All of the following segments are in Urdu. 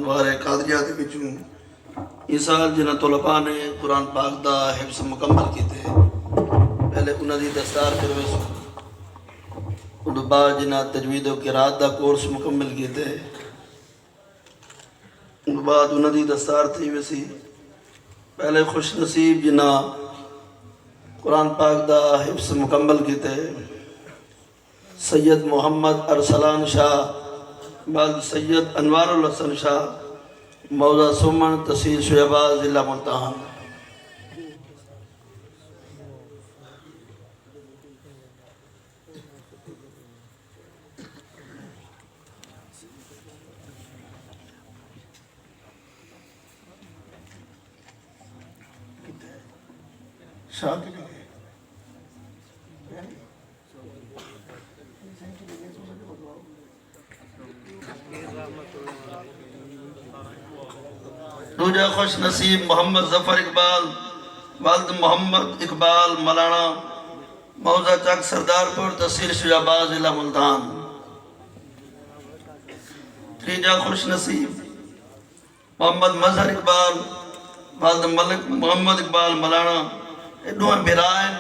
انوار قادریہ دے وچوں اس سال جنہاں طلباء نے قرآن پاک دا حفظ مکمل کیتے پہلے انہاں دی دستار کروے سو انہاں بعد جنہاں تجوید و قرات دا کورس مکمل کیتے انہاں بعد انہاں دی دستار تھی ویسی پہلے خوش نصیب جنہاں قرآن پاک دا حفظ مکمل کیتے سید محمد ارسلان شاہ بعد سید انوار الحسن شاہ موضع سمن تحصیل شعبہ ضلع ملتان شاہ دوجہ خوش نصیب محمد ظفر اقبال والد محمد اقبال مولانا موضع چک سردارپور تحصیل شعبہ ضلع ملتان تیجہ خوش نصیب محمد مظہر اقبال والد ملک محمد اقبال مولانا دوہاں بھرائن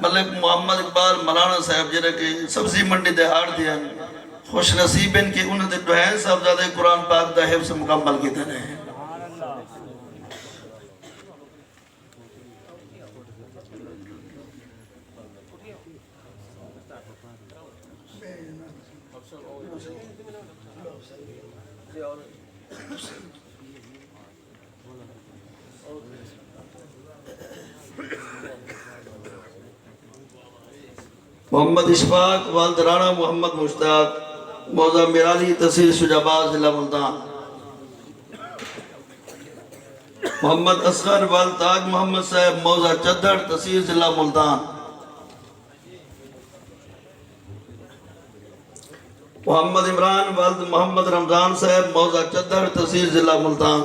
ملک محمد اقبال مولانا صاحب جنہاں کے سبزی منڈی دے ہار دیا خوش نصیب ان کے انہوں نے دوہین صاحبزادہ قرآن پاک دا حفظ مکمل کی تنے ہیں محمد اشفاق والد رانا محمد مشتاق موضع میرالی تحصیل شجاباد ضلع ملتان محمد اصغر والد تاج محمد صاحب موضع چدر تحصیل ضلع ملتان محمد عمران والد محمد رمضان صاحب موضع چدر تحصیل ضلع ملتان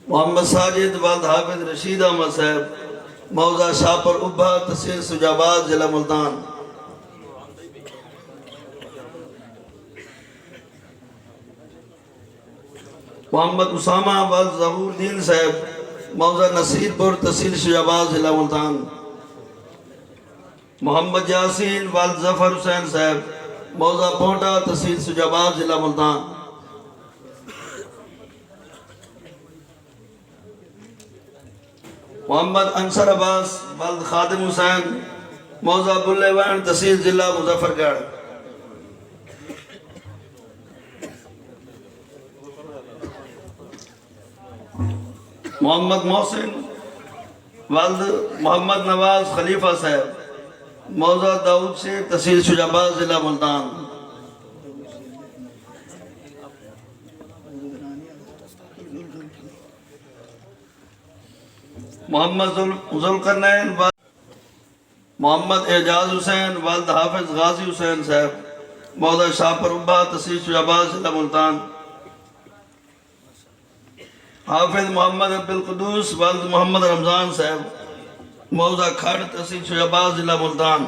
محمد ساجد والد حافظ رشید احمد صاحب موضع شاپر ابھا تحصیل شجاباد ضلع ملتان محمد اسامہ والد ظہور الدین صاحب موضع نصیر پور تحصیل شجاباد ضلع ملتان محمد یاسین والد ظفر حسین صاحب موضع پونٹا تحصیل شجاباد ضلع ملتان محمد انصر عباس والد خادم حسین موضع بلے وین تحصیل ضلع مظفرگڑھ محمد محسن والد محمد نواز خلیفہ صاحب موضع داؤد سے تحصیل شجاباد ضلع ملتان محمد ذوالقرنین محمد اعجاز حسین والد حافظ غازی حسین صاحب موضع شاپر ابھا تحصیل شجاباد ضلع ملتان حافظ محمد عبدالقدوس والد محمد رمضان صاحب موضع کھڑ تحصیل شجاباد ضلع ملتان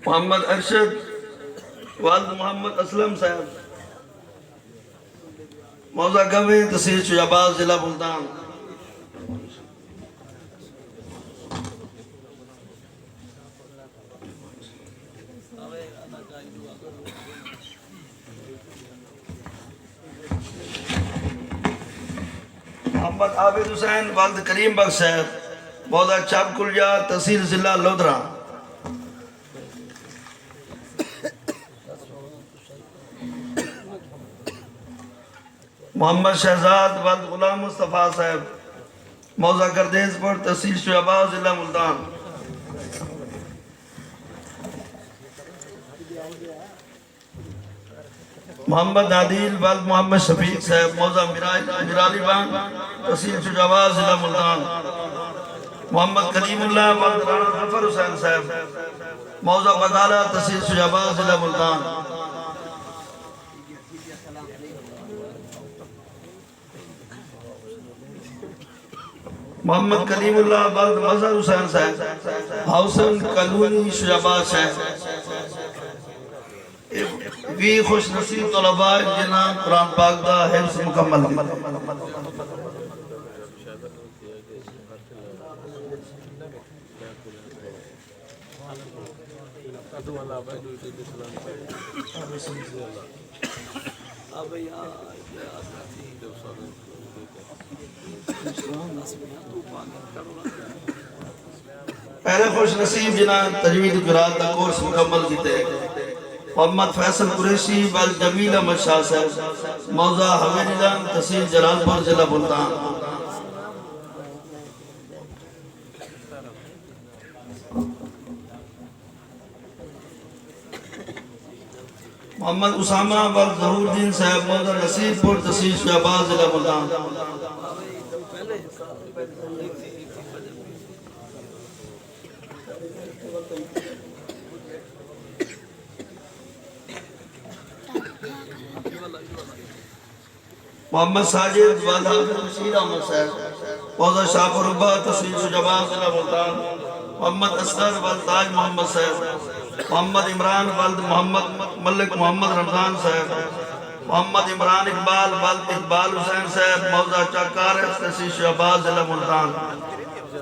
محمد ارشد والد محمد اسلم صاحب موضع گویں تحصیل شجاباد ضلع ملتان محمد عابد حسین والد کریم بخش صاحب موضع چاپ کلیا تحصیل ضلع لودھرا محمد شہزاد والد غلام مصطفیٰ صاحب موضع گردیز پور تحصیل شعبہ ضلع ملتان محمد نادیل والد محمد شفیق صاحب موضع میرالی بان تحصیل شجاباد ضلع ملتان محمد کریم اللہ والد رانا ظفر حسین صاحب موضع بغالہ تحصیل شجاباد ضلع ملتان محمد کلیم اللہ بلد مظہر حسین صاحب حسن کلونی شجاباد صاحب وی خوش نصیب طلباء جنہاں قرآن پاک دا حفظ مکمل کی پہلے خوش نصیب جنہاں تجوید قرآن دا کورس مکمل کیتے محمد فیصل قریشی بل جمیل احمد شاہ صاحب موضع حویلی لان تحصیل جلال پور ضلع ملتان محمد اسامہ بل ظہور الدین صاحب موضع نصیب پور تحصیل شہباز ضلع ملتان محمد ساجد بل حافظ بشیر احمد صاحب موضع شاپور ربا تحصیل شہباز ضلع ملتان محمد اصغر بل تاج محمد صاحب محمد عمران بلد محمد ملک محمد رمضان صاحب محمد عمران اقبال بلد اقبال حسین صاحب موضع چاکار تحصیل شہباز ضلع ملتان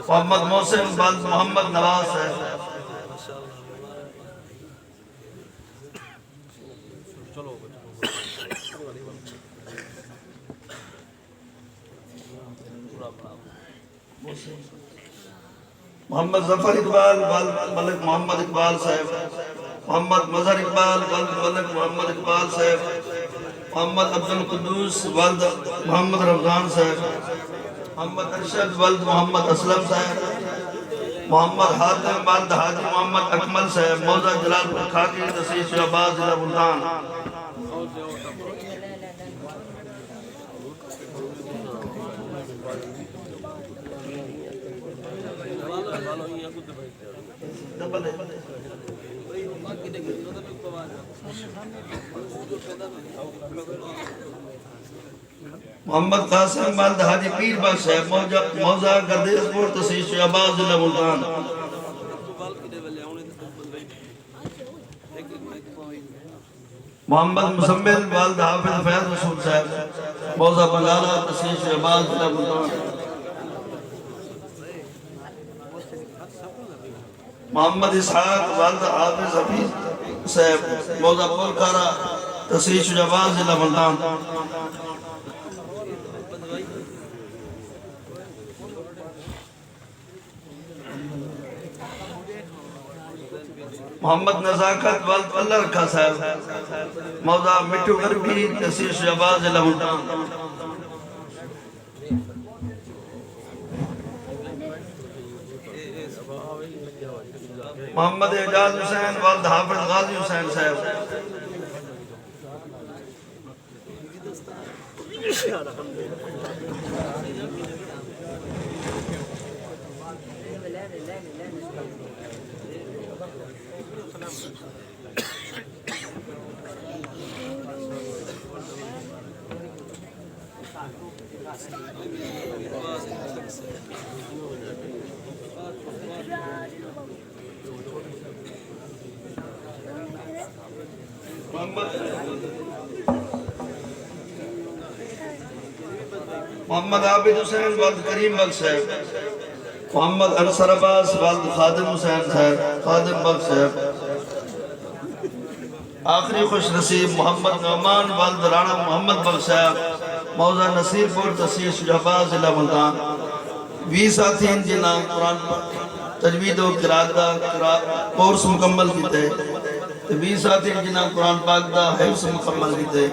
محمد محسن بلد محمد نواز صاحب محمد ظفر اقبال بلد ملک محمد اقبال صاحب محمد مظہر اقبال بلد ملک محمد اقبال صاحب محمد عبدالقدوس بلد محمد رمضان صاحب محمد ارشد بلد محمد اسلم صاحب محمد حاتم بلد حاجی محمد اکمل صاحب موضع جلال پور خاکی تحصیل شہباز ضلع ملتان محمد قاسم بلد حاجی پیر بخش صاحب موضع گردیز پور تحصیل شہباز ضلع ملتان محمد مسمل بلد حافظ فیض رسول صاحب موضع بنگالہ تحصیل شہباز ضلع ملتان محمد اسحاق والد حافظ حفیظ صاحب موضع پولکارا تحصیل شہباز ضلع ملتان محمد نزاکت والد اللہ رکھا صاحب موضع مٹو غربی تحصیل شہباز ضلع ملتان محمد اعجاز حسین والد حافظ غازی حسین صاحب محمد عابد حسین والد کریم بخش صاحب محمد انصر عباس والد خادم حسین صاحب خادم بخش صاحب آخری خوش نصیب محمد نعمان والد رانا محمد بخش صاحب موضع نصیر پور تحصیل شہباز ضلع ملتان وی ساتھین جنہاں قرآن تجوید و قرآن دا کورس مکمل کیتے وی ساتھین جنہاں قرآن پاک دا حفظ مکمل کیتے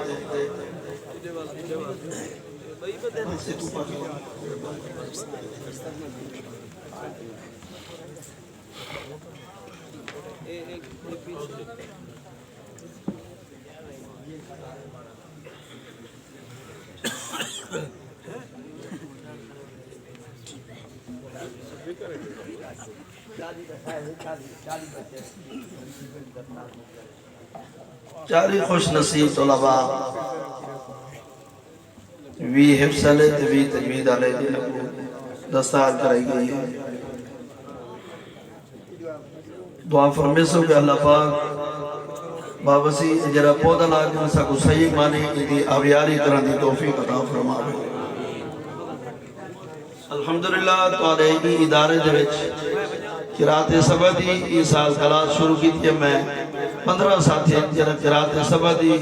چاری خوش نصیب طلباء وی حفظ علیہ وی تجوید علیہ دستار کرائی گئی ہے. دعا فرمے سو کہ اللہ پاک بابسی جرا پودا لاکن سا کو صحیح مانے دی آویاری کرن دی توفیق عطا فرماوے. الحمدللہ تواڈے ہی ادارے دے وچ قرات سبا دی یہ سال کلاس شروع کی تھی. میں 15 ساتھی جرا قرات سبا دی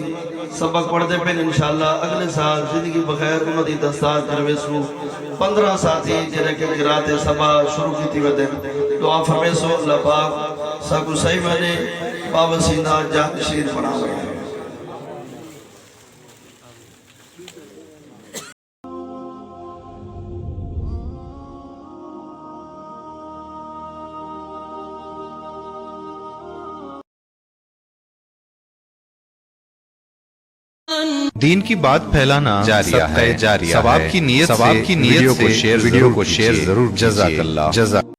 سبق پڑھتے پہ انشاءاللہ اگلے سال زندگی بخیر امتی دستار جرویسو 15 ساتھی جرا کہ قرات سبا شروع کی تھی ودے. دعا فرمے سو اللہ پاک ساکو صحیح مانے بابا سینہ جان شیر بناوے. دین کی بات پھیلانا جاریہ ہے، ثواب کی نیت سے ویڈیو کو شیئر ضرور کیجئے. جزاک اللہ.